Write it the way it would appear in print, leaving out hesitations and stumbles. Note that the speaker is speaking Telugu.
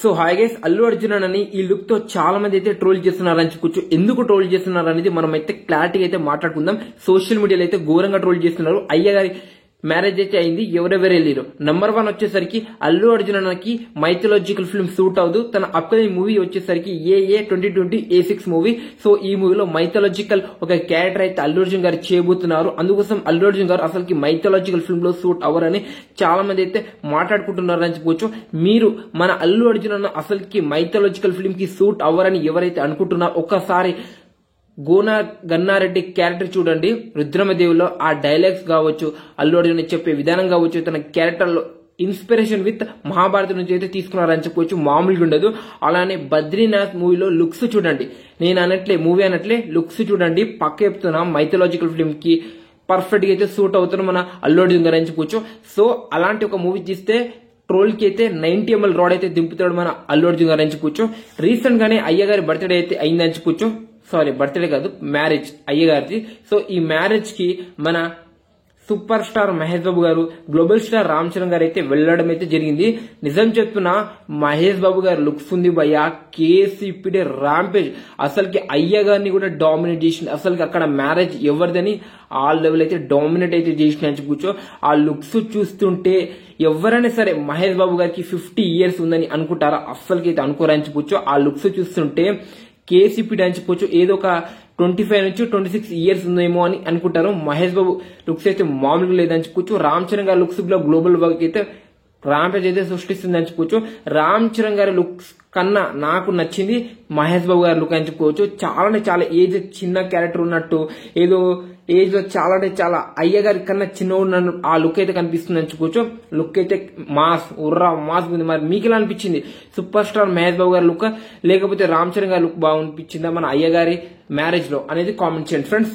So hi guys, Allu Arjun అని ఈ లుక్ తో చాలా మంది అయితే ట్రోల్ చేస్తున్నారని చెప్పుకోవచ్చు. ఎందుకు ట్రోల్ చేస్తున్నారు అనేది మనం అయితే క్లారిటీ అయితే మాట్లాడుకుందాం. సోషల్ మీడియాలో అయితే ఘోరంగా ట్రోల్ చేస్తున్నారు. అయ్య గారి మ్యారేజ్ అయితే అయింది, ఎవరెవరు వెళ్ళారు. నెంబర్ 1 వచ్చేసరికి అల్లు అర్జున్ అన్నకి మైథలాజికల్ ఫిల్మ్ సూట్ అవదు. తన అప్కమింగ్ మూవీ వచ్చేసరికి ఏ 2020 A6 మూవీ. సో ఈ మూవీలో మైథలాజికల్ ఒక క్యారెక్టర్ అయితే అల్లు అర్జున్ గారు చేయబోతున్నారు. అందుకోసం అల్లు అర్జున్ గారు అసలుకి మైథలాజికల్ ఫిల్మ్ లో సూట్ అవరని చాలా మంది అయితే మాట్లాడుకుంటున్నారు అని చెప్పవచ్చు. మీరు మన అల్లు అర్జున్ అన్న అసలుకి మైథలాజికల్ ఫిల్మ్ కి సూట్ అవరని ఎవరైతే అనుకుంటున్నారో ఒక్కసారి గన్నారెడ్డి క్యారెక్టర్ చూడండి. రుద్రమదేవిలో ఆ డైలాగ్స్ కావచ్చు, అల్లు అర్జున్ చెప్పే విధానం కావచ్చు, తన క్యారెక్టర్ లో ఇన్స్పిరేషన్ విత్ మహాభారతం నుంచి అయితే తీసుకున్నారని చెప్పవచ్చు. మామూలుగా ఉండదు. అలానే బద్రీనాథ్ మూవీలో లుక్స్ చూడండి. నేను అనట్లే, మూవీ అనట్లే, లుక్స్ చూడండి. పక్క చెప్తున్నా మైథలాజికల్ ఫిల్మ్ కి పర్ఫెక్ట్ గా అయితే సూట్ అవుతున్న మన అల్లు అర్జున్ గారు అని చెప్పవచ్చు. సో అలాంటి ఒక మూవీ తీస్తే ట్రోల్ కి అయితే 90 ml రాడ్ అయితే దింపుతాడు మన అల్లు అర్జున్ గారు అని చెప్పవచ్చు. రీసెంట్ గానే అయ్య గారి బర్త్డే అయితే అయిందని చెప్పవచ్చు. సారీ, బర్త్డే కాదు, మ్యారేజ్ అయ్యగారిది. సో ఈ మ్యారేజ్ కి మన సూపర్ స్టార్ మహేష్ బాబు గారు, గ్లోబల్ స్టార్ రామ్ చరణ్ గారు అయితే వెళ్లడం అయితే జరిగింది. నిజం చెప్తున్నా, మహేష్ బాబు గారు లుక్స్ ఉంది భయ్యా, కేసీపీడే ర్యాంపేజ్. అసలుకి అయ్య గారిని కూడా డామినేట్ చేసింది. అసలుకి అక్కడ మ్యారేజ్ ఎవరిదని ఆ లెవెల్ అయితే డామినేట్ అయితే చేసిన అని చెప్పొచ్చు. ఆ లుక్స్ చూస్తుంటే ఎవరైనా సరే మహేష్ బాబు గారికి 50 years ఉందని అనుకుంటారా? అస్సలకి అయితే అనుకోరని చెప్పొచ్చు. ఆ లుక్స్ చూస్తుంటే కేసీపీ అని చెప్పొచ్చు. ఏదో ఒక 25 నుంచి 26 years ఉందేమో అని అనుకుంటారు. మహేష్ బాబు లుక్స్ అయితే మామూలుగా లేదని చెప్పొచ్చు. రామ్ చరణ్ గారి లుక్స్ లో గ్లోబల్ వర్క్ అయితే ర్యాంపేజ్ అయితే సృష్టిస్తుంది అని చెప్పొచ్చు. రామ్ చరణ్ గారి లుక్స్ కన్నా నాకు నచ్చింది మహేష్ బాబు గారి లుక్ అని చెప్పుకోవచ్చు. చాలా ఏజ్ చిన్న క్యారెక్టర్ ఉన్నట్టు, ఏదో ఏజ్ లో చాలా అయ్య గారి కన్నా చిన్న ఉన్న ఆ లుక్ అయితే కనిపిస్తుంది అని చెప్పుకోవచ్చు. లుక్ అయితే మాస్ ఉంది. మరి మీకు ఎలా అనిపించింది? సూపర్ స్టార్ మహేష్ బాబు గారి లుక్ లేకపోతే రామ్ చరణ్ గారి లుక్ బాగా అనిపించిందా మన అయ్య గారి మ్యారేజ్ లో అనేది కామెంట్ చేయండి ఫ్రెండ్స్.